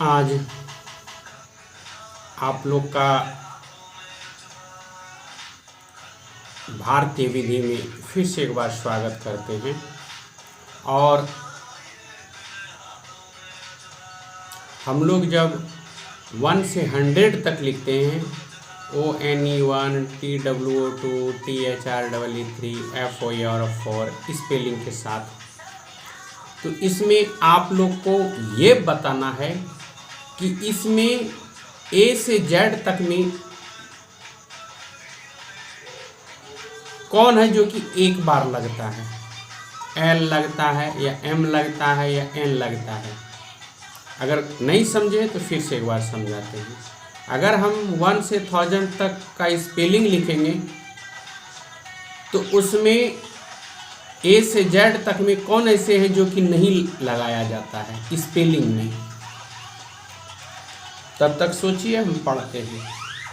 आज आप लोग का भारतीय विधि में फिर से एक बार स्वागत करते हैं। और हम लोग जब 1 से 100 तक लिखते हैं ONE1 TWO2 THREE3 FOR spelling के साथ, तो इसमें आप लोग को ये बताना है कि इसमें A से Z तक में कौन है जो कि एक बार लगता है, L लगता है या M लगता है या N लगता है। अगर नहीं समझे तो फिर से एक बार समझाते हैं। अगर हम 1 से 1000 तक का स्पेलिंग लिखेंगे तो उसमें A से Z तक में कौन ऐसे हैं जो कि नहीं लगाया जाता है स्पेलिंग में। तब तक सोचिए, हम पढ़ते हैं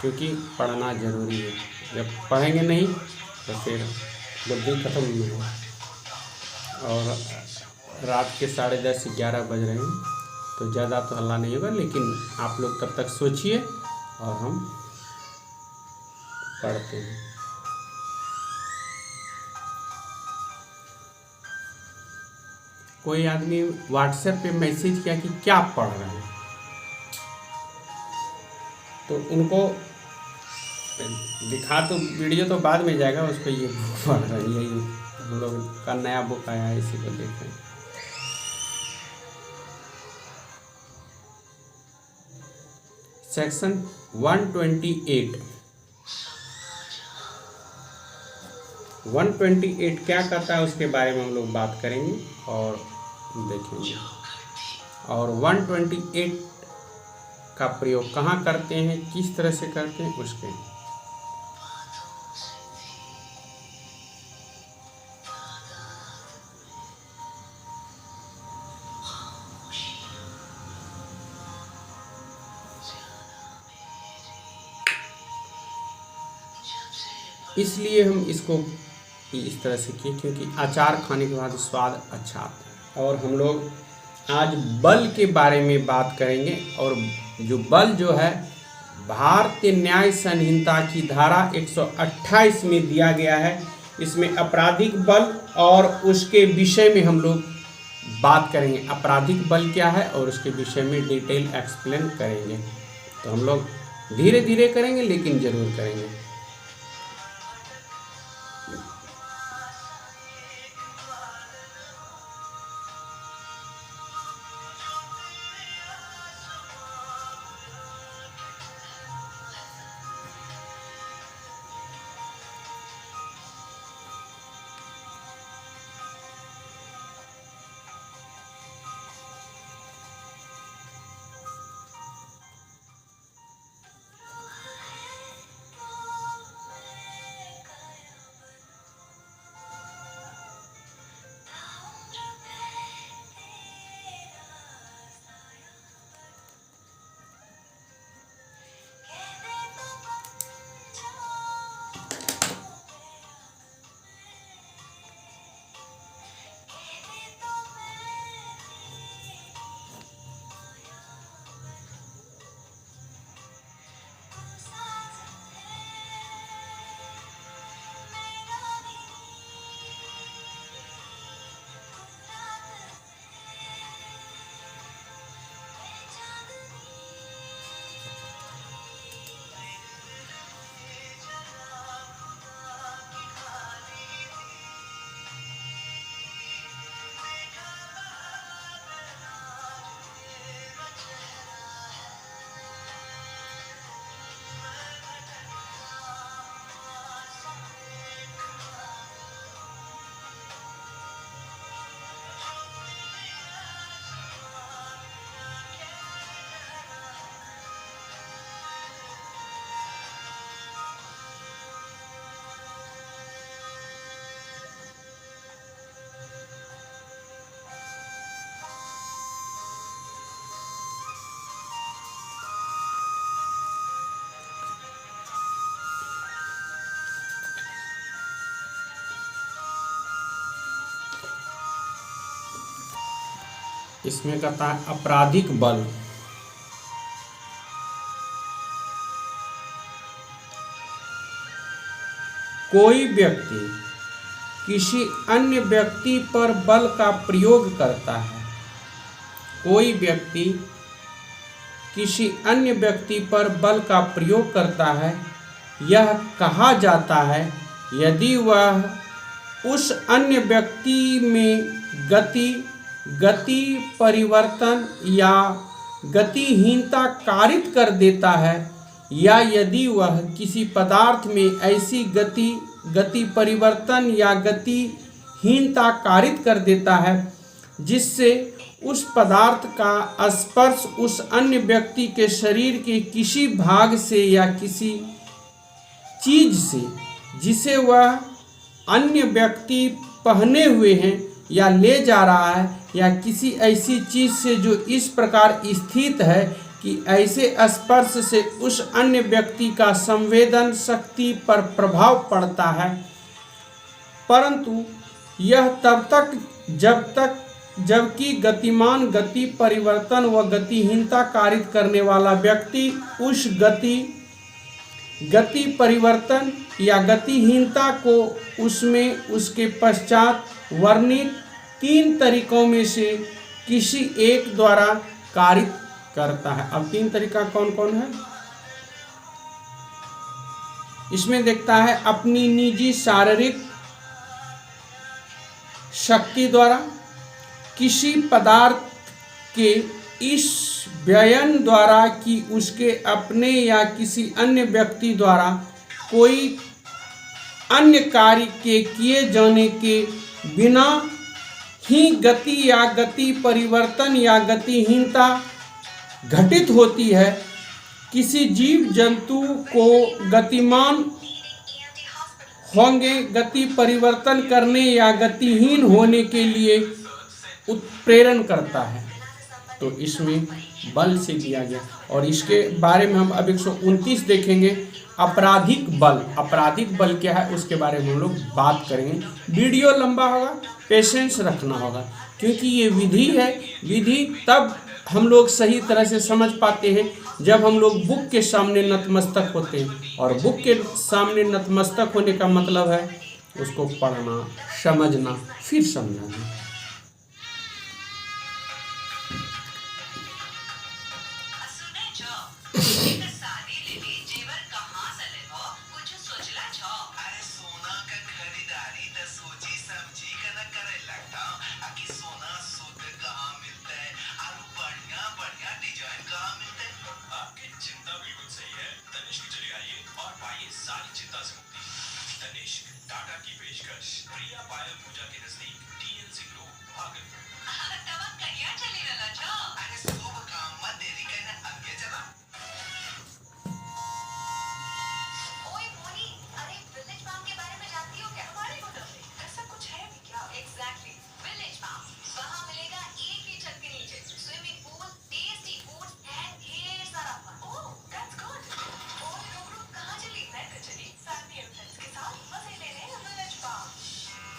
क्योंकि पढ़ना ज़रूरी है। जब पढ़ेंगे नहीं तो फिर बुद्धि खत्म नहीं होगा। और रात के 10:30 11 बज रहे हैं तो ज़्यादा तो हल्ला नहीं होगा, लेकिन आप लोग तब तक सोचिए और हम पढ़ते हैं। कोई आदमी व्हाट्सएप पे मैसेज किया कि क्या पढ़ रहे हैं, तो उनको दिखा, तो वीडियो तो बाद में जाएगा, उस पर ये बुक पढ़ रहे हैं, यही हम लोग का नया बुक आया है, इसी को देख रहे हैं। सेक्शन 128 क्या कहता है उसके बारे में हम लोग बात करेंगे और देखेंगे। और 128 का प्रयोग कहाँ करते हैं, किस तरह से करते हैं उसके। इसलिए हम इसको इस तरह से किए क्योंकि अचार खाने के बाद स्वाद अच्छा आता है। और हम लोग आज बल के बारे में बात करेंगे। और जो बल जो है भारतीय न्याय संहिता की धारा 128 में दिया गया है। इसमें आपराधिक बल और उसके विषय में हम लोग बात करेंगे। आपराधिक बल क्या है और उसके विषय में डिटेल एक्सप्लेन करेंगे। तो हम लोग धीरे धीरे करेंगे लेकिन ज़रूर करेंगे। इसमें कहता है आपराधिक बल। कोई व्यक्ति किसी अन्य व्यक्ति पर बल का प्रयोग करता है, कोई व्यक्ति किसी अन्य व्यक्ति पर बल का प्रयोग करता है, यह कहा जाता है यदि वह उस अन्य व्यक्ति में गति परिवर्तन या गतिहीनता कारित कर देता है, या यदि वह किसी पदार्थ में ऐसी गति परिवर्तन या गतिहीनता कारित कर देता है जिससे उस पदार्थ का स्पर्श उस अन्य व्यक्ति के शरीर के किसी भाग से या किसी चीज से जिसे वह अन्य व्यक्ति पहने हुए हैं या ले जा रहा है, या किसी ऐसी चीज से जो इस प्रकार स्थित है कि ऐसे स्पर्श से उस अन्य व्यक्ति का संवेदन शक्ति पर प्रभाव पड़ता है, परंतु यह तब तक जबकि गतिमान गति परिवर्तन व गतिहीनता कारित करने वाला व्यक्ति उस गति परिवर्तन या गतिहीनता को उसमें उसके पश्चात वर्णित 3 तरीकों में से किसी एक द्वारा कारित करता है। अब 3 तरीका कौन कौन है इसमें देखता है। अपनी निजी शारीरिक शक्ति द्वारा, किसी पदार्थ के इस व्ययन द्वारा कि उसके अपने या किसी अन्य व्यक्ति द्वारा कोई अन्य कार्य के किए जाने के बिना ही गति या गति परिवर्तन या गतिहीनता घटित होती है। किसी जीव जंतु को गतिमान होंगे गति परिवर्तन करने या गतिहीन होने के लिए उत्प्रेरण करता है। तो इसमें बल से दिया गया, और इसके बारे में हम अब 129 देखेंगे। आपराधिक बल क्या है उसके बारे में हम लोग बात करेंगे। वीडियो लंबा होगा, पेशेंस रखना होगा, क्योंकि ये विधि है। विधि तब हम लोग सही तरह से समझ पाते हैं जब हम लोग बुक के सामने नतमस्तक होते हैं, और बुक के सामने नतमस्तक होने का मतलब है उसको पढ़ना, समझना, फिर समझाना। टाटा की पेशकश प्रिया पायल पूजा के नजदीक टीएनसी ग्रुप भागलपुर। तब कहिया चली रहला छो? अरे शुभ काम में देरी करना आगे चला। ओए मोनी, अरे विलेज फार्म के बारे में जानती हो क्या? हमारे होटल में ऐसा कुछ है भी क्या? Exactly, village farm. वहाँ मिलेगा एक ही छत के नीचे swimming pool, tasty food and ढेर सारा फन। Oh, that's good. ओए रुक कहाँ चली? मैं तो चली फैमिली एंड फ्रेंड्स के साथ मजे लेने village farm.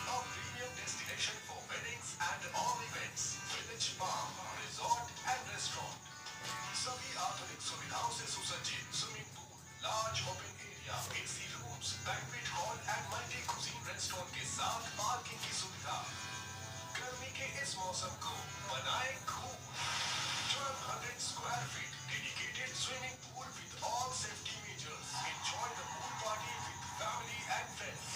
A premium destination for weddings and all events. Village Farm Resort and Restaurant. सभी आधुनिक सुविधाओं से सुसज्जित swimming pool, large open area, AC rooms, banquet hall and multi cuisine restaurant के साथ पार्किंग की सुविधा। गर्मी के इस मौसम को बनाए खूब। 1200 square feet dedicated swimming pool with all safety measures. Enjoy the pool party with family and friends.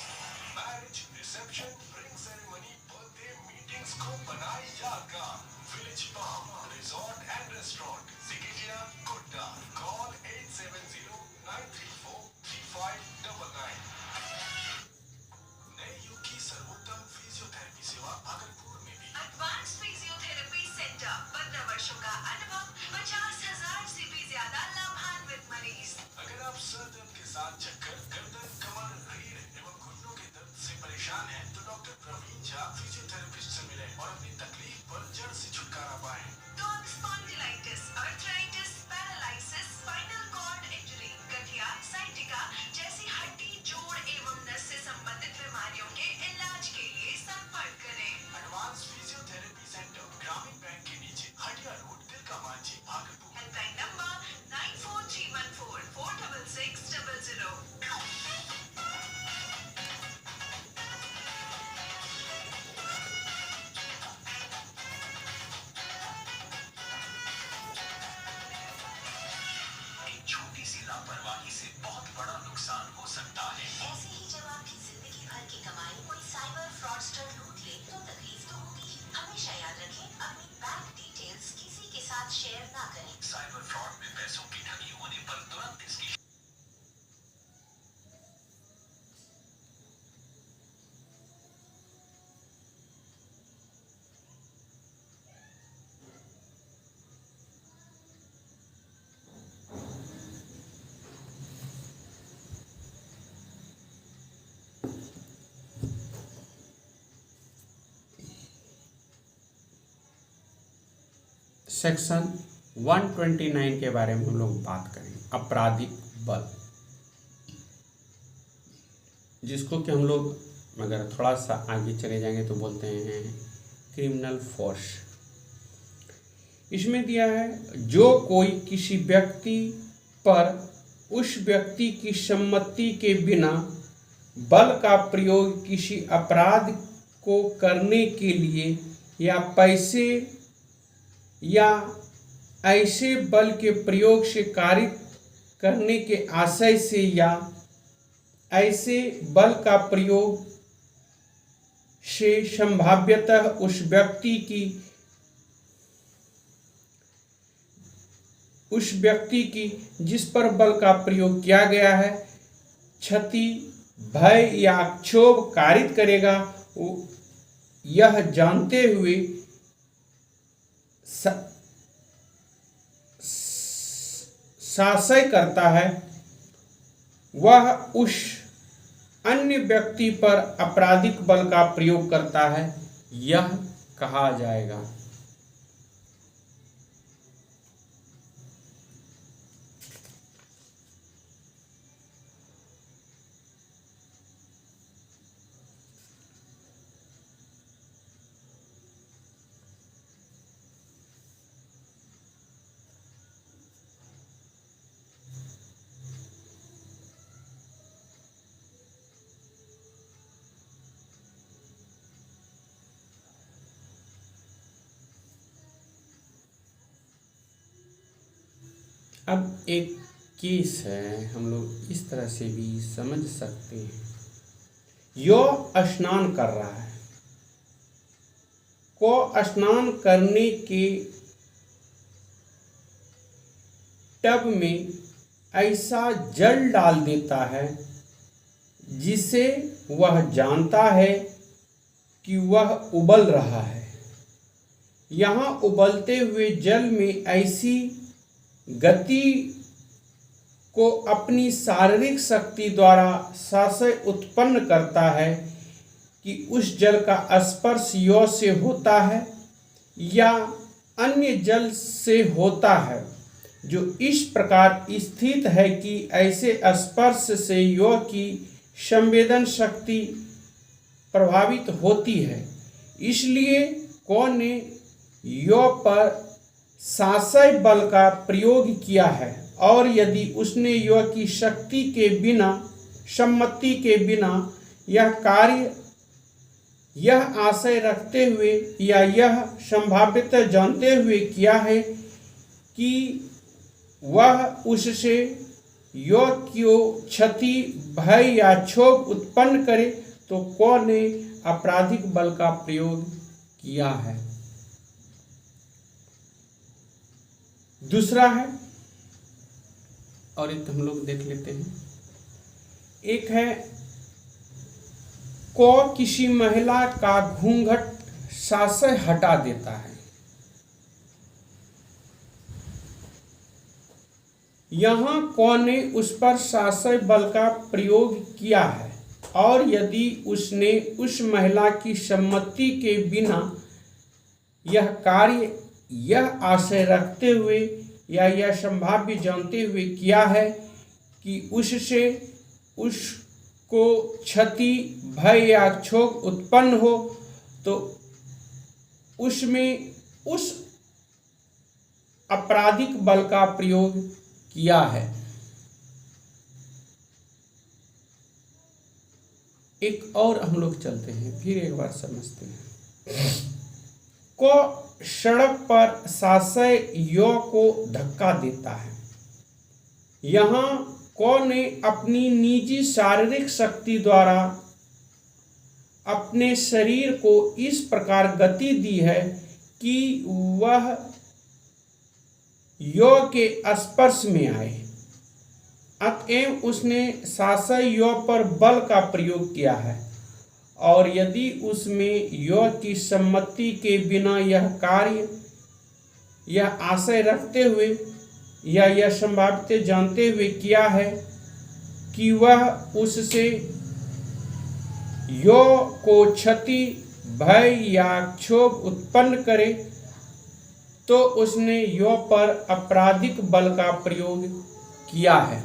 Marriage, reception, ring ceremony, birthday meetings को बनाए यादगार। Village Farm Resort and Restaurant, Sigiriya, Kutta. Call 8709343599। नए युग की सर्वोत्तम physiotherapy सेवा भागलपुर में भी। एडवांस फिजियोथेरेपी सेंटर, 15 वर्षों का अनुभव, 50,000 से भी ज्यादा लाभान्वित मरीज। अगर आप सर दर्द के साथ चक्कर, गर्दन, कमर, रीढ़ एवं घुटनों के दर्द से परेशान हैं, तो डॉक्टर प्रवीण झा फिजियोथेरेपिस्ट से मिलें और अपनी तकलीफ पर जड़ से छुटकारा पाएं। तो spondylitis, arthritis, paralysis, spinal cord injury, गठिया, साइटिका जैसी हड्डी, जोड़ एवं नस से संबंधित बीमारियों के इलाज के लिए संपर्क करें। एडवांस फिजियोथेरेपी सेंटर, ग्रामीण बैंक के नीचे, Hatia road, Tilka Manjhi, Bhagalpur. Helpline number 9431446600। Section 129 के बारे में हम लोग बात करेंगे, आपराधिक बल, जिसको कि हम लोग अगर थोड़ा सा आगे चले जाएंगे तो बोलते हैं क्रिमिनल फोर्स। इसमें दिया है जो कोई किसी व्यक्ति पर उस व्यक्ति की सम्मति के बिना बल का प्रयोग किसी अपराध को करने के लिए या पैसे या ऐसे बल के प्रयोग से कारित करने के आशय से या ऐसे बल का प्रयोग से संभाव्यतः उस व्यक्ति की जिस पर बल का प्रयोग किया गया है क्षति, भय या क्षोभ कारित करेगा, यह जानते हुए संशय करता है, वह उस अन्य व्यक्ति पर आपराधिक बल का प्रयोग करता है, यह कहा जाएगा। अब एक केस है, हम लोग इस तरह से भी समझ सकते हैं। यो स्नान कर रहा है, को स्नान करने के टब में ऐसा जल डाल देता है जिसे वह जानता है कि वह उबल रहा है। यहाँ उबलते हुए जल में ऐसी गति को अपनी शारीरिक शक्ति द्वारा संशय उत्पन्न करता है कि उस जल का स्पर्श यो से होता है या अन्य जल से होता है, जो इस प्रकार स्थित है कि ऐसे स्पर्श से यो की संवेदन शक्ति प्रभावित होती है। इसलिए कौन ने यो पर संशय बल का प्रयोग किया है, और यदि उसने यो की शक्ति के बिना, सम्मति के बिना यह कार्य यह आशय रखते हुए या यह संभाव्यता जानते हुए किया है कि वह उससे यो की क्षति, भय या क्षोभ उत्पन्न करे, तो कौन ने आपराधिक बल का प्रयोग किया है। दूसरा है, और एक हम लोग देख लेते हैं। एक है को किसी महिला का घूंघट संशय हटा देता है। यहाँ कौन ने उस पर संशय बल का प्रयोग किया है, और यदि उसने उस महिला की सम्मति के बिना यह कार्य यह आशय रखते हुए या यह संभाव्य जानते हुए किया है कि उससे उसको क्षति, भय या क्षोभ उत्पन्न हो, तो उसमें उस आपराधिक बल का प्रयोग किया है। एक और हम लोग चलते हैं, फिर एक बार समझते हैं। को सड़क पर संशय यो को धक्का देता है। यहाँ को ने अपनी निजी शारीरिक शक्ति द्वारा अपने शरीर को इस प्रकार गति दी है कि वह यो के स्पर्श में आए, अतएव उसने संशय यो पर बल का प्रयोग किया है, और यदि उसमें यो की सम्मति के बिना यह कार्य यह आशय रखते हुए या यह संभाव्यता जानते हुए किया है कि वह उससे यो को क्षति, भय या क्षोभ उत्पन्न करे, तो उसने यो पर आपराधिक बल का प्रयोग किया है।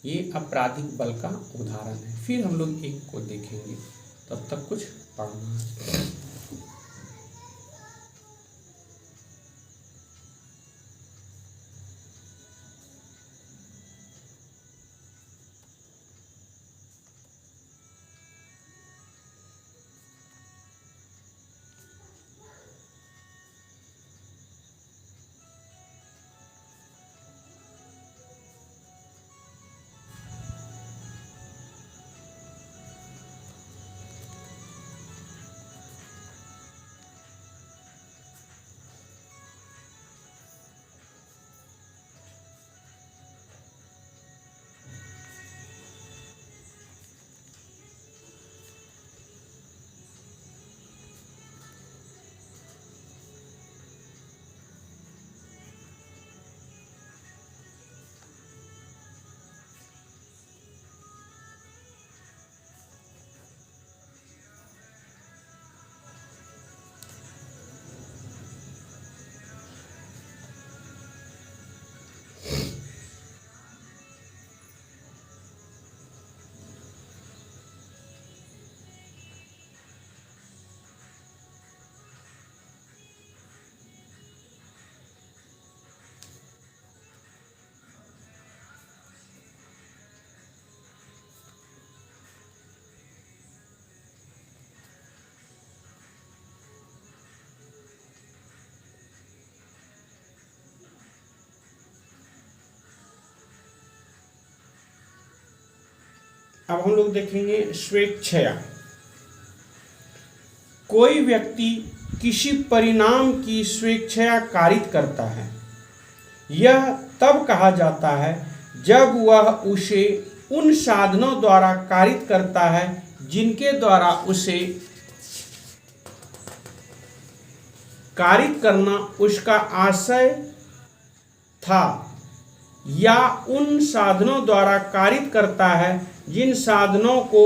ये आपराधिक बल का उदाहरण है। फिर हम लोग एक को देखेंगे, तब तक कुछ पढ़ना है। अब हम लोग देखेंगे स्वेच्छया। कोई व्यक्ति किसी परिणाम की स्वेच्छया कारित करता है, यह तब कहा जाता है जब वह उसे उन साधनों द्वारा कारित करता है जिनके द्वारा उसे कारित करना उसका आशय था, या उन साधनों द्वारा कारित करता है जिन साधनों को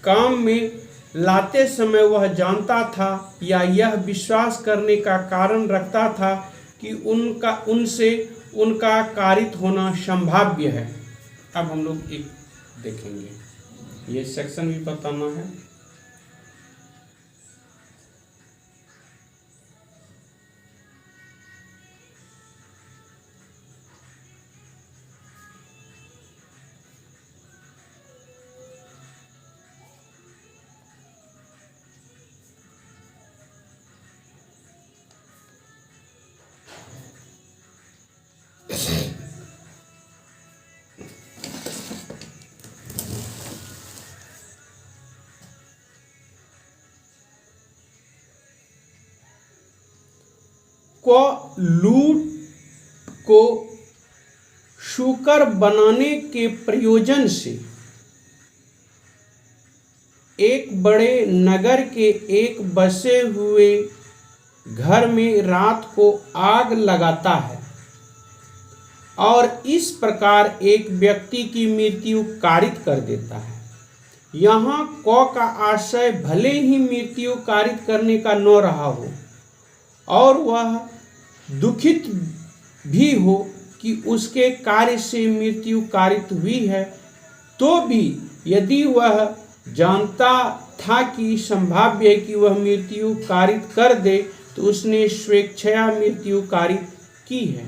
काम में लाते समय वह जानता था या यह विश्वास करने का कारण रखता था कि उनसे उनका कारित होना संभाव्य है। अब हम लोग एक देखेंगे, ये सेक्शन भी बताना है। को लूट को शुकर बनाने के प्रयोजन से एक बड़े नगर के एक बसे हुए घर में रात को आग लगाता है और इस प्रकार एक व्यक्ति की मृत्यु कारित कर देता है। यहाँ क का आशय भले ही मृत्यु कारित करने का न रहा हो और वह दुखित भी हो कि उसके कार्य से मृत्यु कारित हुई है, तो भी यदि वह जानता था कि संभाव्य है कि वह मृत्यु कारित कर दे, तो उसने स्वेच्छया मृत्यु कारित की है।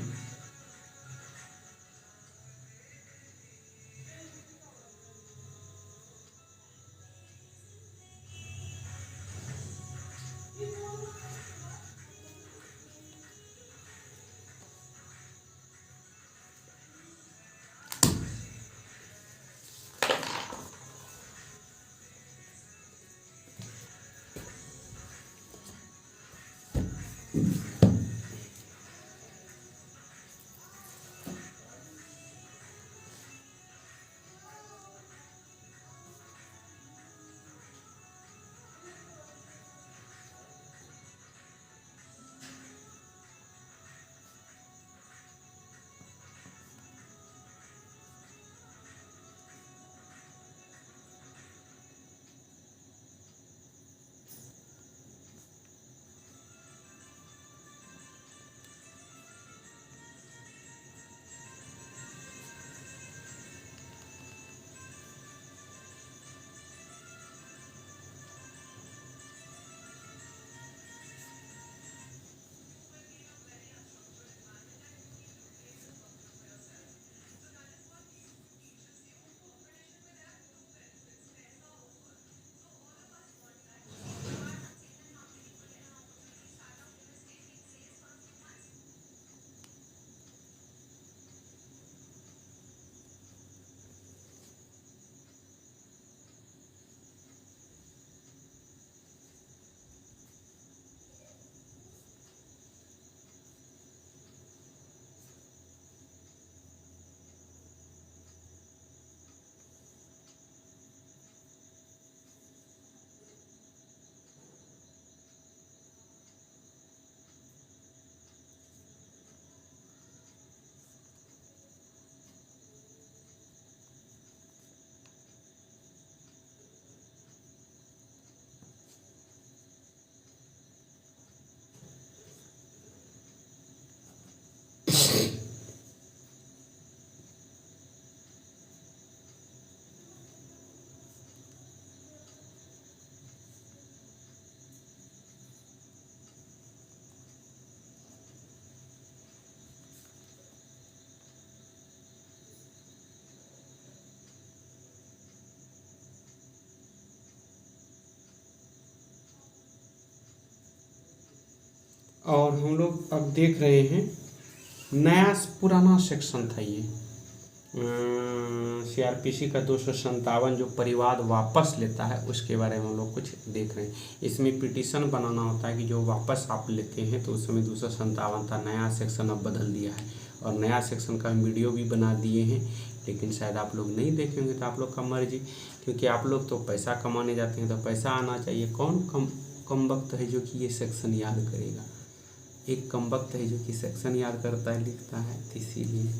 और हम लोग अब देख रहे हैं नया पुराना सेक्शन था ये CRPC का 257 जो परिवाद वापस लेता है उसके बारे में हम लोग कुछ देख रहे हैं। इसमें पिटीशन बनाना होता है कि जो वापस आप लेते हैं, तो उस समय 257 था, नया सेक्शन अब बदल दिया है और नया सेक्शन का वीडियो भी बना दिए हैं, लेकिन शायद आप लोग नहीं देखेंगे, तो आप लोग का मर्जी, क्योंकि आप लोग तो पैसा कमाने जाते हैं तो पैसा आना चाहिए। कौन कम वक्त है जो कि ये सेक्शन याद करेगा? एक कम वक्त है जो कि सेक्शन याद करता है, लिखता है, इसीलिए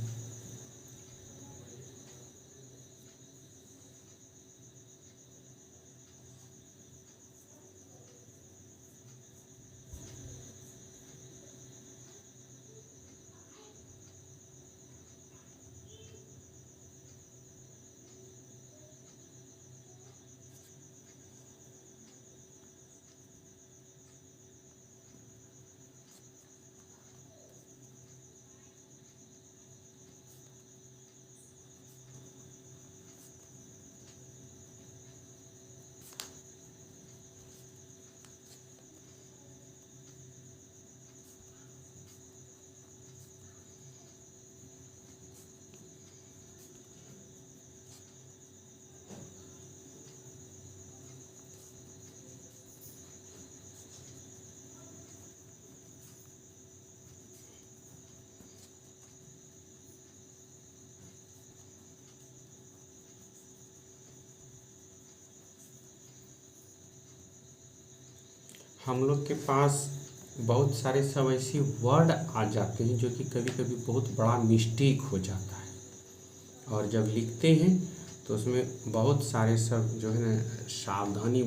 हम लोग के पास बहुत सारे सब ऐसे वर्ड आ जाते हैं जो कि कभी कभी बहुत बड़ा मिस्टेक हो जाता है, और जब लिखते हैं तो उसमें बहुत सारे सब जो है ना सावधानी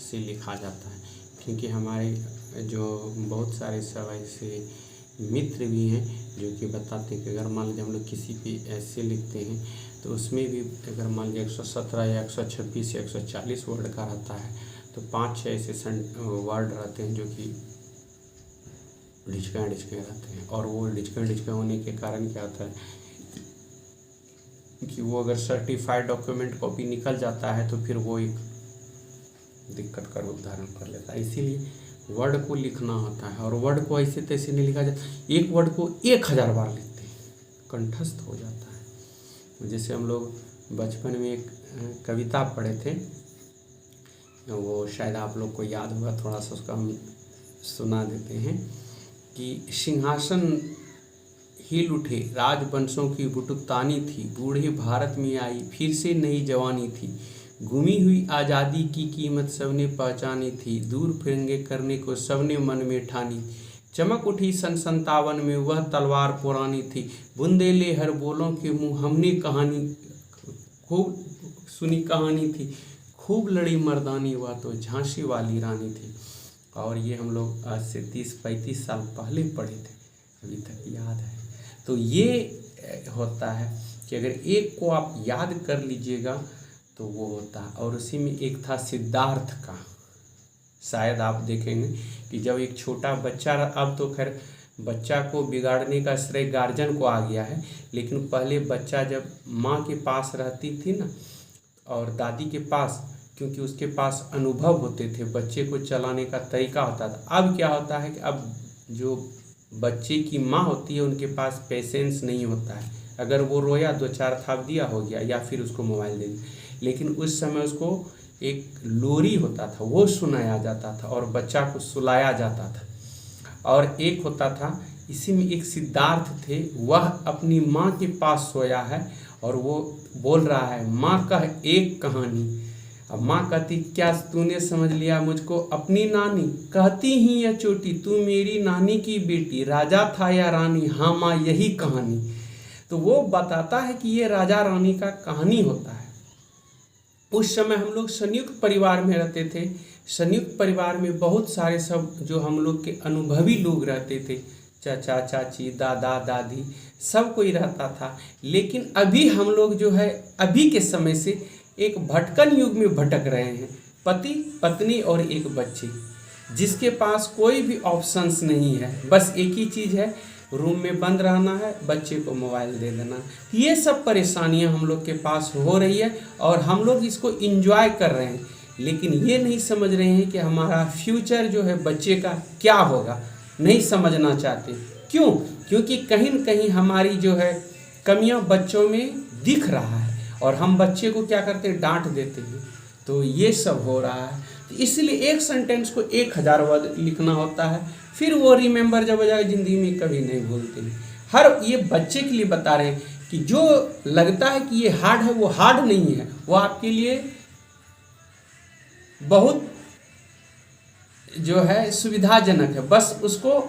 से लिखा जाता है, क्योंकि हमारे जो बहुत सारे सब ऐसे मित्र भी हैं जो कि बताते हैं कि अगर मान लीजिए हम लोग किसी पे ऐसे लिखते हैं तो उसमें भी अगर मान लीजिए 117 या 126 या 140 वर्ड का रहता है, तो 5-6 ऐसे वर्ड रहते हैं जो कि डिचका रहते हैं, और वो डिचका होने के कारण क्या होता है कि वो अगर सर्टिफाइड डॉक्यूमेंट कॉपी निकल जाता है तो फिर वो एक दिक्कत का रूप धारण कर लेता है। इसीलिए वर्ड को लिखना होता है, और वर्ड को ऐसे तैसे नहीं लिखा जाता, एक वर्ड को 1000 बार लिखते हैं, कंठस्थ हो जाता है। जैसे हम लोग बचपन में एक कविता पढ़े थे, वो शायद आप लोग को याद होगा, थोड़ा सा उसका हम सुना देते हैं कि सिंहासन हिल उठे, राजवंशों की बुटुकतानी थी, बूढ़े भारत में आई फिर से नई जवानी थी, गुमी हुई आज़ादी की कीमत सबने पहचानी थी, दूर फिरंगे करने को सबने मन में ठानी, चमक उठी सन 57 में वह तलवार पुरानी थी, बुंदेले हर बोलों के मुँह हमने कहानी खूब सुनी कहानी थी, खूब लड़ी मर्दानी वह तो झांसी वाली रानी थी। और ये हम लोग आज से 30-35 साल पहले पढ़े थे, अभी तक याद है। तो ये होता है कि अगर एक को आप याद कर लीजिएगा तो वो होता है। और उसी में एक था सिद्धार्थ का, शायद आप देखेंगे कि जब एक छोटा बच्चा, अब तो खैर बच्चा को बिगाड़ने का श्रेय गार्जियन को आ गया है, लेकिन पहले बच्चा जब माँ के पास रहती थी ना और दादी के पास, क्योंकि उसके पास अनुभव होते थे, बच्चे को चलाने का तरीका होता था। अब क्या होता है कि अब जो बच्चे की माँ होती है उनके पास पेशेंस नहीं होता है, अगर वो रोया 2-4 थाप दिया हो गया, या फिर उसको मोबाइल दे दिया। लेकिन उस समय उसको एक लोरी होता था, वो सुनाया जाता था और बच्चा को सुलाया जाता था। और एक होता था, इसी में एक सिद्धार्थ थे, वह अपनी माँ के पास सोया है और वो बोल रहा है, माँ कह एक कहानी। अब माँ कहती, क्या तूने समझ लिया मुझको अपनी नानी, कहती ही यह चोटी तू मेरी नानी की बेटी, राजा था या रानी, हाँ माँ यही कहानी। तो वो बताता है कि ये राजा रानी का कहानी होता है। उस समय हम लोग संयुक्त परिवार में रहते थे, संयुक्त परिवार में बहुत सारे सब जो हम लोग के अनुभवी लोग रहते थे, चाचा चाची दादा दादी सब कोई रहता था। लेकिन अभी हम लोग जो है अभी के समय से एक भटकन युग में भटक रहे हैं, पति पत्नी और एक बच्चे, जिसके पास कोई भी ऑप्शंस नहीं है, बस एक ही चीज़ है, रूम में बंद रहना है, बच्चे को मोबाइल दे देना। ये सब परेशानियां हम लोग के पास हो रही है और हम लोग इसको एंजॉय कर रहे हैं। लेकिन ये नहीं समझ रहे हैं कि हमारा फ्यूचर जो है बच्चे का क्या होगा, नहीं समझना चाहते। क्यों? क्योंकि कहीं न कहीं हमारी जो है कमियां बच्चों में दिख रहा है और हम बच्चे को क्या करते हैं, डांट देते हैं। तो ये सब हो रहा है। तो इसलिए एक सेंटेंस को 1000 वर्ड लिखना होता है, फिर वो रिमेंबर जब हो जाएगा ज़िंदगी में कभी नहीं भूलते। हर ये बच्चे के लिए बता रहे हैं कि जो लगता है कि ये हार्ड है वो हार्ड नहीं है, वो आपके लिए बहुत जो है सुविधाजनक है। बस उसको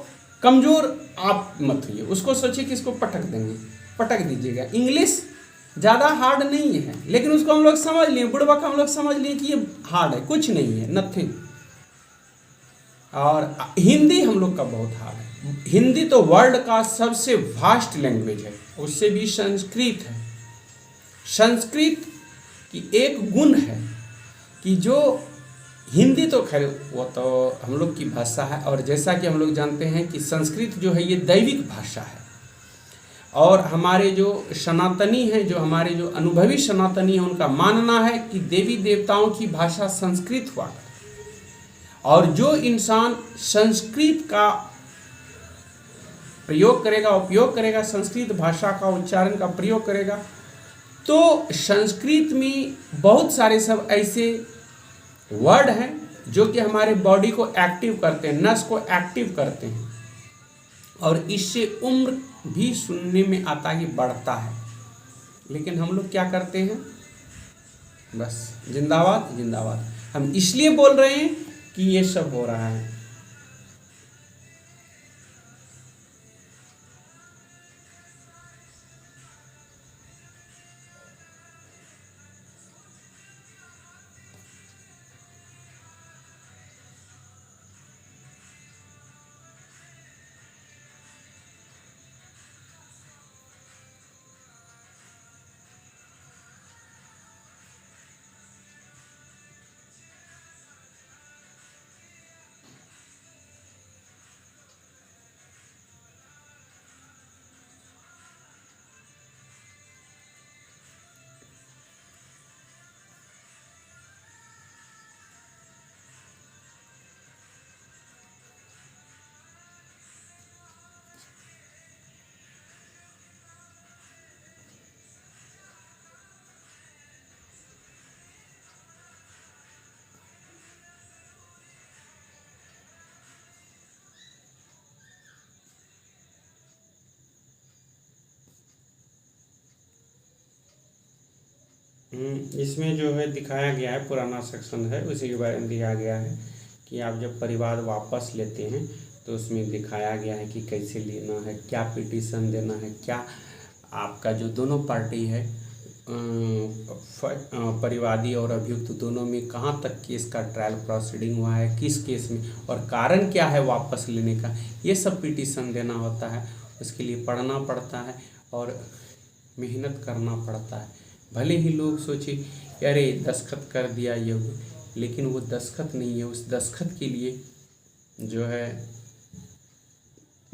कमज़ोर आप मत होइए, उसको सोचिए कि इसको पटक देंगे, पटक दीजिएगा। इंग्लिश ज़्यादा हार्ड नहीं है, लेकिन उसको हम लोग समझ लिए, बुढ़बक हम लोग समझ लिए कि ये हार्ड है, कुछ नहीं है, नथिंग। और हिंदी हम लोग का बहुत हार्ड है। हिंदी तो वर्ल्ड का सबसे वास्ट लैंग्वेज है, उससे भी संस्कृत है। संस्कृत की एक गुण है कि जो हिंदी तो खैर वो तो हम लोग की भाषा है, और जैसा कि हम लोग जानते हैं कि संस्कृत जो है ये दैविक भाषा है। और हमारे जो सनातनी हैं, जो हमारे जो अनुभवी सनातनी हैं, उनका मानना है कि देवी देवताओं की भाषा संस्कृत हुआ करती है। और जो इंसान संस्कृत का प्रयोग करेगा, उपयोग करेगा, संस्कृत भाषा का उच्चारण का प्रयोग करेगा, तो संस्कृत में बहुत सारे सब ऐसे वर्ड हैं जो कि हमारे बॉडी को एक्टिव करते हैं, नस को एक्टिव करते हैं, और इससे उम्र भी सुनने में आता है कि बढ़ता है। लेकिन हम लोग क्या करते हैं, बस जिंदाबाद जिंदाबाद। हम इसलिए बोल रहे हैं कि ये सब हो रहा है। इसमें जो है दिखाया गया है, पुराना सेक्शन है उसी के बारे में दिया गया है कि आप जब परिवार वापस लेते हैं तो उसमें दिखाया गया है कि कैसे लेना है, क्या पिटीशन देना है, क्या आपका जो दोनों पार्टी है, परिवादी और अभियुक्त दोनों में कहाँ तक केस का ट्रायल प्रोसीडिंग हुआ है, किस केस में, और कारण क्या है वापस लेने का, ये सब पिटीशन देना होता है। उसके लिए पढ़ना पड़ता है और मेहनत करना पड़ता है। भले ही लोग सोचे कि अरे दस्तखत कर दिया ये, लेकिन वो दस्तखत नहीं है। उस दस्तखत के लिए जो है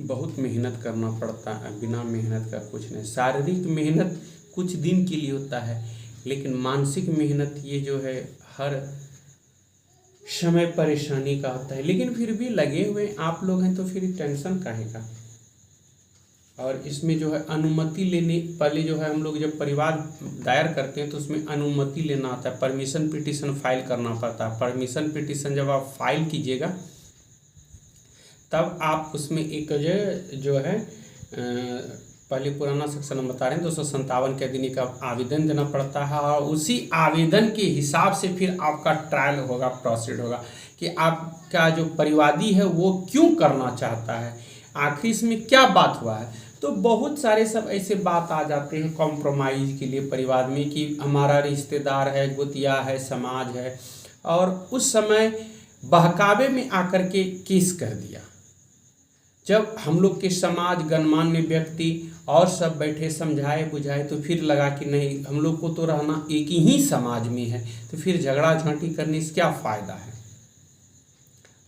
बहुत मेहनत करना पड़ता है। बिना मेहनत का कुछ नहीं। शारीरिक मेहनत कुछ दिन के लिए होता है, लेकिन मानसिक मेहनत ये जो है हर समय परेशानी का होता है। लेकिन फिर भी लगे हुए आप लोग हैं तो फिर टेंशन काहे का। और इसमें जो है अनुमति लेने, पहले जो है हम लोग जब परिवार दायर करते हैं तो उसमें अनुमति लेना आता है, परमिशन पिटीशन फाइल करना पड़ता है। परमिशन पिटीशन जब आप फाइल कीजिएगा तब आप उसमें एक जो है पहले पुराना सेक्शन हम बता रहे हैं 257 के अधीन का आवेदन देना पड़ता है, और उसी आवेदन के हिसाब से फिर आपका ट्रायल होगा, प्रोसीड होगा कि आपका जो परिवादी है वो क्यों करना चाहता है, आखिर इसमें क्या बात हुआ है। तो बहुत सारे सब ऐसे बात आ जाते हैं कॉम्प्रोमाइज़ के लिए परिवार में कि हमारा रिश्तेदार है, गोतिया है, समाज है, और उस समय बहकावे में आकर के केस कर दिया। जब हम लोग के समाज गणमान्य व्यक्ति और सब बैठे समझाए बुझाए तो फिर लगा कि नहीं, हम लोग को तो रहना एक ही समाज में है, तो फिर झगड़ा झांटी करने से क्या फ़ायदा है।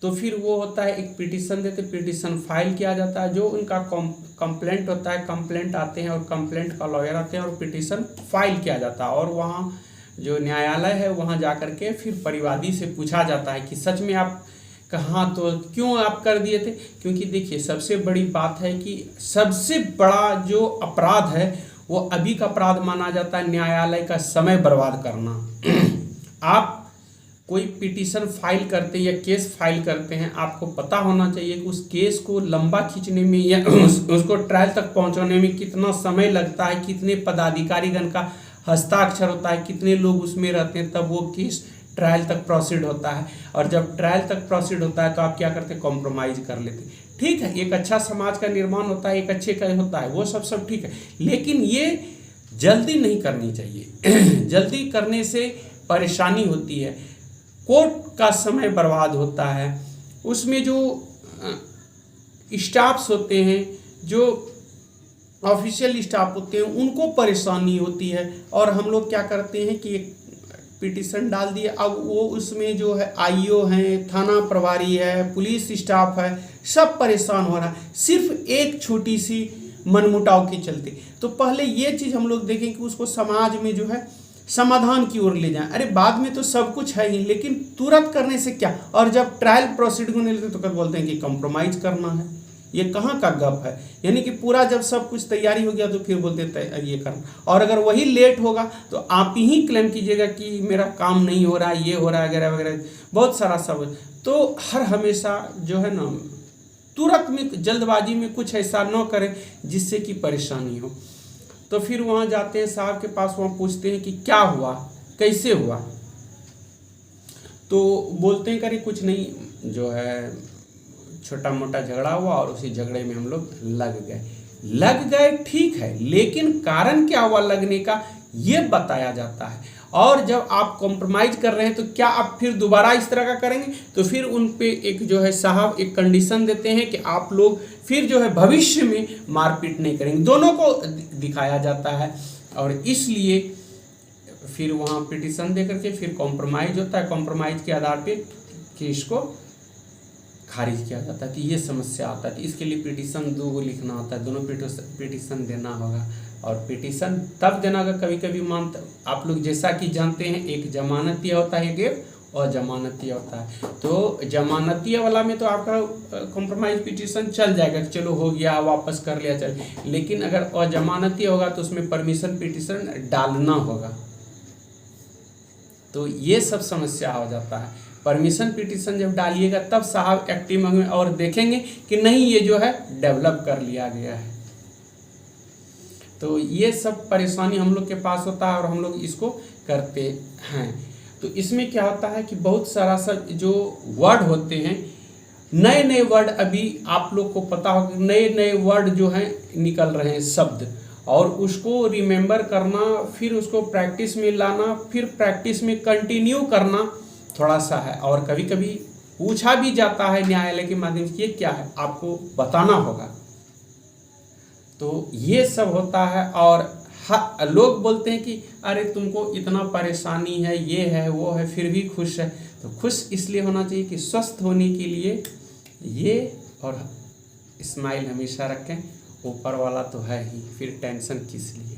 तो फिर वो होता है एक पिटीशन देते, पिटीशन फाइल किया जाता है, जो उनका कंप्लेंट होता है, कंप्लेंट आते हैं और कंप्लेंट का लॉयर आते हैं और पिटीशन फाइल किया जाता है। और वहाँ जो न्यायालय है वहाँ जा कर के फिर परिवादी से पूछा जाता है कि सच में आप कहाँ, तो क्यों आप कर दिए थे। क्योंकि देखिए सबसे बड़ी बात है कि सबसे बड़ा जो अपराध है वो अभी का अपराध माना जाता है न्यायालय का समय बर्बाद करना। आप कोई पिटीशन फाइल करते हैं या केस फाइल करते हैं, आपको पता होना चाहिए कि उस केस को लंबा खींचने में या उसको ट्रायल तक पहुंचाने में कितना समय लगता है, कितने पदाधिकारीगण का हस्ताक्षर होता है, कितने लोग उसमें रहते हैं, तब वो केस ट्रायल तक प्रोसीड होता है। और जब ट्रायल तक प्रोसीड होता है तो आप क्या करते हैं, कॉम्प्रोमाइज कर लेते हैं। ठीक है, एक अच्छा समाज का निर्माण होता है, एक अच्छे का होता है, वो सब ठीक है, लेकिन ये जल्दी नहीं करनी चाहिए। जल्दी करने से परेशानी होती है, कोर्ट का समय बर्बाद होता है, उसमें जो स्टाफ्स होते हैं, जो ऑफिशियल स्टाफ होते हैं, उनको परेशानी होती है। और हम लोग क्या करते हैं कि एक पिटीशन डाल दिए, अब वो उसमें जो है आईओ हैं, थाना प्रभारी है, पुलिस स्टाफ है, सब परेशान हो रहा है सिर्फ एक छोटी सी मनमुटाव के चलते। तो पहले ये चीज़ हम लोग देखें कि उसको समाज में जो है समाधान की ओर ले जाएं। अरे बाद में तो सब कुछ है ही, लेकिन तुरंत करने से क्या। और जब ट्रायल प्रोसीड होने लगते तो कब बोलते हैं कि कंप्रोमाइज करना है, ये कहाँ का गप है। यानी कि पूरा जब सब कुछ तैयारी हो गया तो फिर बोलते ये करना, और अगर वही लेट होगा तो आप ही क्लेम कीजिएगा कि मेरा काम नहीं हो रहा है, ये हो रहा है वगैरह वगैरह, बहुत सारा सब। तो हर हमेशा जो है ना तुरंत में जल्दबाजी में कुछ ऐसा न करें जिससे कि परेशानी हो। तो फिर वहाँ जाते हैं साहब के पास, वहाँ पूछते हैं कि क्या हुआ, कैसे हुआ। तो बोलते हैं करे कुछ नहीं, जो है छोटा मोटा झगड़ा हुआ और उसी झगड़े में हम लोग लग गए। ठीक है, लेकिन कारण क्या हुआ लगने का ये बताया जाता है। और जब आप कॉम्प्रोमाइज कर रहे हैं तो क्या आप फिर दोबारा इस तरह का करेंगे, तो फिर उन पे एक जो है साहब एक कंडीशन देते हैं कि आप लोग फिर जो है भविष्य में मारपीट नहीं करेंगे। दोनों को दिखाया जाता है और इसलिए फिर वहाँ पिटीशन दे करके फिर कॉम्प्रोमाइज होता है। कॉम्प्रोमाइज के आधार पे केस को खारिज किया जाता है कि ये समस्या आता है। इसके लिए पिटीशन 2 लिखना होता है, दोनों पिटीशन देना होगा। और पिटीशन तब देना होगा, कभी कभी आप लोग जैसा कि जानते हैं एक जमानतीय होता है, एक अजमानतीय होता है। तो जमानतीय वाला में तो आपका कॉम्प्रोमाइज पिटीशन चल जाएगा कि चलो हो गया, वापस कर लिया चल। लेकिन अगर अजमानतीय होगा तो उसमें परमिशन पिटीशन डालना होगा। तो ये सब समस्या हो जाता है। परमिशन पिटीशन जब डालिएगा तब साहब एक्टिव में और देखेंगे कि नहीं ये जो है डेवलप कर लिया गया है। तो ये सब परेशानी हम लोग के पास होता है और हम लोग इसको करते हैं। तो इसमें क्या होता है कि बहुत सारा सब जो वर्ड होते हैं, नए नए वर्ड, अभी आप लोग को पता होगा नए नए वर्ड जो हैं निकल रहे हैं शब्द, और उसको रिमेंबर करना, फिर उसको प्रैक्टिस में लाना, फिर प्रैक्टिस में कंटिन्यू करना थोड़ा सा है। और कभी कभी पूछा भी जाता है न्यायालय के माध्यम से ये क्या है, आपको बताना होगा। तो ये सब होता है। और लोग बोलते हैं कि अरे तुमको इतना परेशानी है, ये है वो है, फिर भी खुश है। तो खुश इसलिए होना चाहिए कि स्वस्थ होने के लिए ये और स्माइल हमेशा रखें। ऊपर वाला तो है ही, फिर टेंशन किस लिए।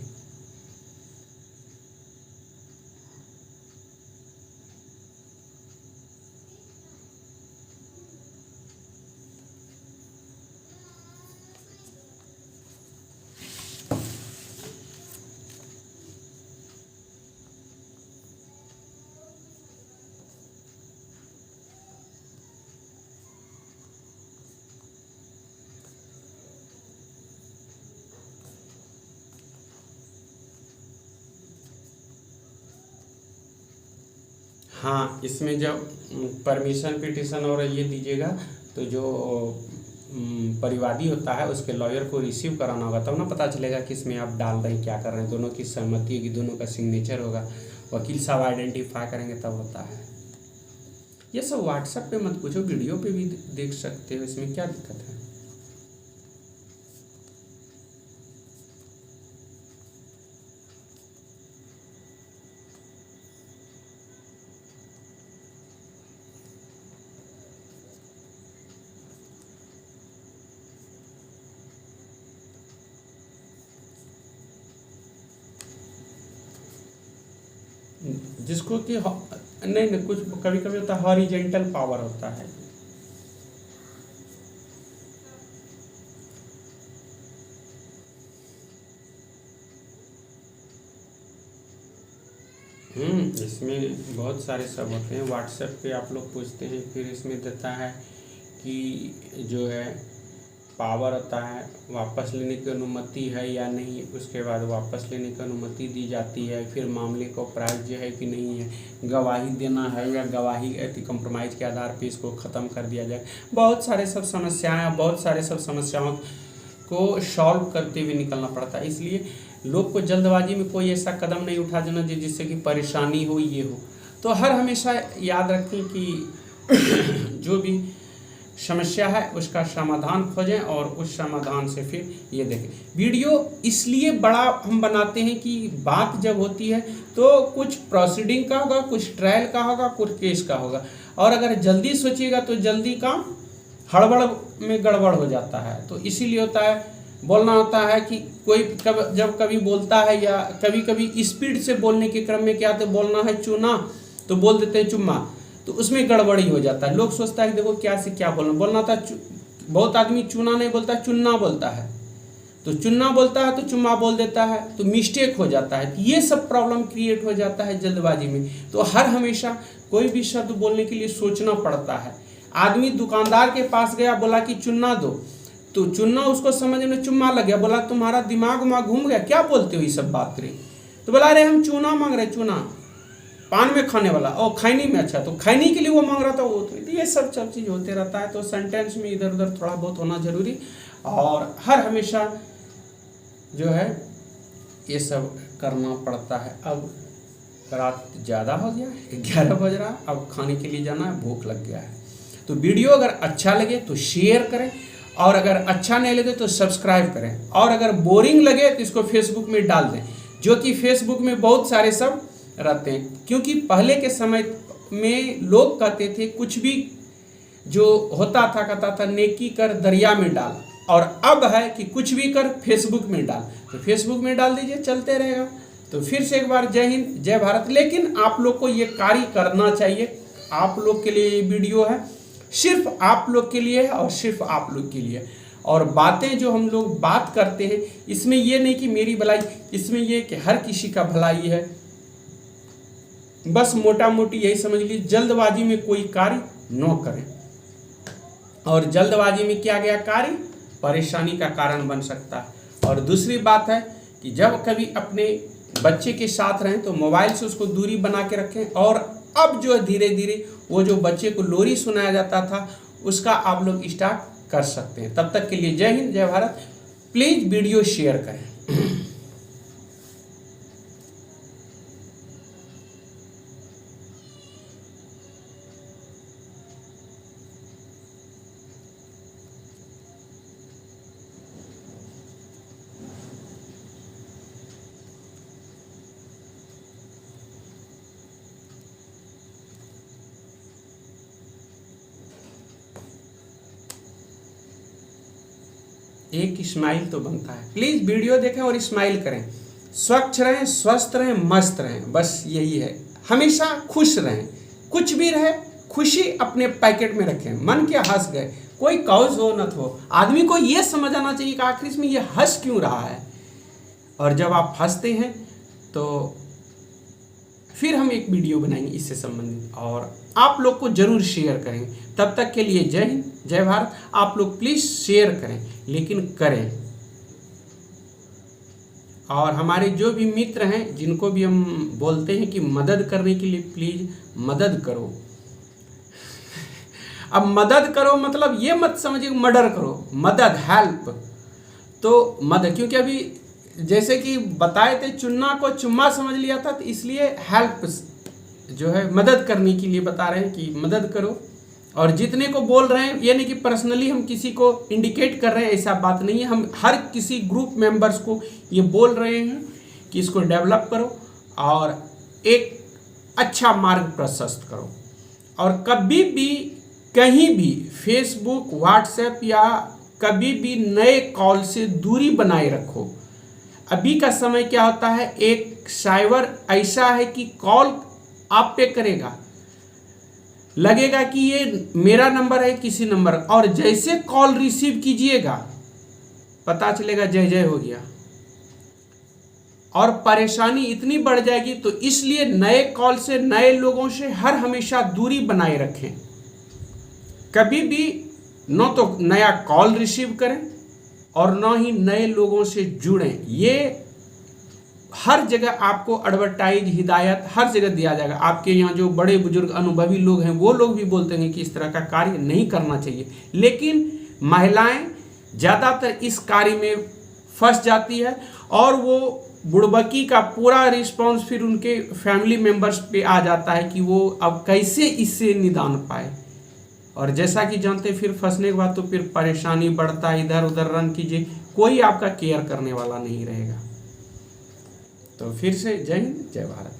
हाँ, इसमें जब परमिशन पिटीशन और ये दीजिएगा तो जो परिवादी होता है उसके लॉयर को रिसीव कराना होगा, तब ना पता चलेगा कि इसमें आप डाल रहे हैं क्या कर रहे हैं। दोनों की सहमति होगी, दोनों का सिग्नेचर होगा, वकील साहब आइडेंटिफाई करेंगे, तब होता है। ये सब व्हाट्सएप पे मत पूछो, वीडियो पे भी देख सकते हो, इसमें क्या दिक्कत है। जिसको कि नहीं नहीं, कुछ कभी कभी होता है हॉरिजेंटल पावर होता है। इसमें बहुत सारे सब होते हैं। व्हाट्सएप पे आप लोग पूछते हैं, फिर इसमें देता है कि जो है पावर होता है, वापस लेने की अनुमति है या नहीं, उसके बाद वापस लेने की अनुमति दी जाती है, फिर मामले को प्राइज है कि नहीं है, गवाही देना है या गवाही कंप्रोमाइज़ के आधार पे इसको ख़त्म कर दिया जाए। बहुत सारे सब समस्याएं, बहुत सारे सब समस्याओं को सॉल्व करते हुए निकलना पड़ता है। इसलिए लोग को जल्दबाजी में कोई ऐसा कदम नहीं उठा देना जिससे कि परेशानी हो, ये हो। तो हर हमेशा याद रखें कि जो भी समस्या है उसका समाधान खोजें और उस समाधान से फिर ये देखें। वीडियो इसलिए बड़ा हम बनाते हैं कि बात जब होती है तो कुछ प्रोसीडिंग का होगा, कुछ ट्रायल का होगा, कुछ केस का होगा, और अगर जल्दी सोचिएगा तो जल्दी काम हड़बड़ में गड़बड़ हो जाता है। तो इसीलिए होता है, बोलना होता है कि कोई जब कभी बोलता है या कभी कभी स्पीड से बोलने के क्रम में क्या, तो बोलना है चुना तो बोल देते हैं चुम्मा, तो उसमें गड़बड़ी हो जाता है। लोग सोचता है कि देखो क्या से क्या बोलना था। बहुत आदमी चुना नहीं बोलता, चुन्ना बोलता है, तो चुन्ना बोलता है तो चुम्मा बोल देता है, तो मिस्टेक हो जाता है। ये सब प्रॉब्लम क्रिएट हो जाता है जल्दबाजी में। तो हर हमेशा कोई भी शब्द बोलने के लिए सोचना पड़ता है। आदमी दुकानदार के पास गया, बोला कि चुन्ना दो, तो चुन्ना उसको समझ में चुम्मा लग गया, बोला तुम्हारा दिमाग वहाँ घूम गया, क्या बोलते हो ये सब बात रे। तो बोला अरे हम चूना मांग रहे, चूना पान में खाने वाला, और खैनी में, अच्छा तो खैनी के लिए वो मांग रहा था वो, तो ये सब चीज़ होते रहता है। तो सेंटेंस में इधर उधर थोड़ा बहुत होना जरूरी, और हर हमेशा जो है ये सब करना पड़ता है। अब रात ज़्यादा हो गया, 11 बज रहा, अब खाने के लिए जाना है, भूख लग गया है। तो वीडियो अगर अच्छा लगे तो शेयर करें, और अगर अच्छा नहीं लगे तो सब्सक्राइब करें, और अगर बोरिंग लगे तो इसको फेसबुक में डाल दें, जो कि फेसबुक में बहुत सारे सब रहते हैं। क्योंकि पहले के समय में लोग कहते थे कुछ भी जो होता था कहता था नेकी कर दरिया में डाल, और अब है कि कुछ भी कर फेसबुक में डाल। तो फेसबुक में डाल दीजिए, चलते रहेगा। तो फिर से एक बार जय हिंद जय भारत। लेकिन आप लोग को ये कार्य करना चाहिए, आप लोग के लिए ये वीडियो है, सिर्फ आप लोग के लिए है और सिर्फ आप लोग के लिए। और बातें जो हम लोग बात करते हैं इसमें ये नहीं कि मेरी भलाई, इसमें ये कि हर किसी का भलाई है। बस मोटा मोटी यही समझ लीजिए, जल्दबाजी में कोई कार्य न करें, और जल्दबाजी में किया गया कार्य परेशानी का कारण बन सकता है। और दूसरी बात है कि जब कभी अपने बच्चे के साथ रहें तो मोबाइल से उसको दूरी बना के रखें। और अब जो धीरे धीरे वो जो बच्चे को लोरी सुनाया जाता था उसका आप लोग स्टार्ट कर सकते हैं। तब तक के लिए जय हिंद जय भारत। प्लीज वीडियो शेयर करें। एक स्माइल तो बनता है। प्लीज वीडियो देखें और स्माइल करें। स्वच्छ रहें, स्वस्थ रहें, मस्त रहें, बस यही है। हमेशा खुश रहें, कुछ भी रहे खुशी अपने पैकेट में रखें। मन के हंस गए, कोई कौज हो न हो, आदमी को ये समझ आना चाहिए कि आखिर इसमें ये हंस क्यों रहा है। और जब आप हंसते हैं तो फिर हम एक वीडियो बनाएंगे इससे संबंधित, और आप लोग को जरूर शेयर करें। तब तक के लिए जय हिंद जय भारत। आप लोग प्लीज शेयर करें, लेकिन करें। और हमारे जो भी मित्र हैं जिनको भी हम बोलते हैं कि मदद करने के लिए, प्लीज मदद करो। अब मदद करो मतलब ये मत समझिए मर्डर करो, मदद, हेल्प। तो मदद, क्योंकि अभी जैसे कि बताए थे चुन्ना को चुम्मा समझ लिया था, तो इसलिए हेल्प जो है मदद करने के लिए बता रहे हैं कि मदद करो। और जितने को बोल रहे हैं ये नहीं कि पर्सनली हम किसी को इंडिकेट कर रहे हैं, ऐसा बात नहीं है। हम हर किसी ग्रुप मेंबर्स को ये बोल रहे हैं कि इसको डेवलप करो और एक अच्छा मार्ग प्रशस्त करो। और कभी भी कहीं भी फेसबुक, व्हाट्सएप या कभी भी नए कॉल से दूरी बनाए रखो। अभी का समय क्या होता है, एक साइबर ऐसा है कि कॉल आप पे करेगा, लगेगा कि ये मेरा नंबर है किसी नंबर, और जैसे कॉल रिसीव कीजिएगा पता चलेगा जय जय हो गया, और परेशानी इतनी बढ़ जाएगी। तो इसलिए नए कॉल से, नए लोगों से हर हमेशा दूरी बनाए रखें। कभी भी न तो नया कॉल रिसीव करें और न ही नए लोगों से जुड़ें। ये हर जगह आपको एडवर्टाइज, हिदायत हर जगह दिया जाएगा। आपके यहाँ जो बड़े बुजुर्ग अनुभवी लोग हैं वो लोग भी बोलते हैं कि इस तरह का कार्य नहीं करना चाहिए, लेकिन महिलाएं ज़्यादातर इस कार्य में फंस जाती है और वो बुड़बकी का पूरा रिस्पॉन्स फिर उनके फैमिली मेंबर्स पे आ जाता है कि वो अब कैसे इससे निदान पाए। और जैसा कि जानते फिर फंसने के बाद तो फिर परेशानी बढ़ता है, इधर उधर रन कीजिए, कोई आपका केयर करने वाला नहीं रहेगा। तो फिर से जय हिंद, जय भारत।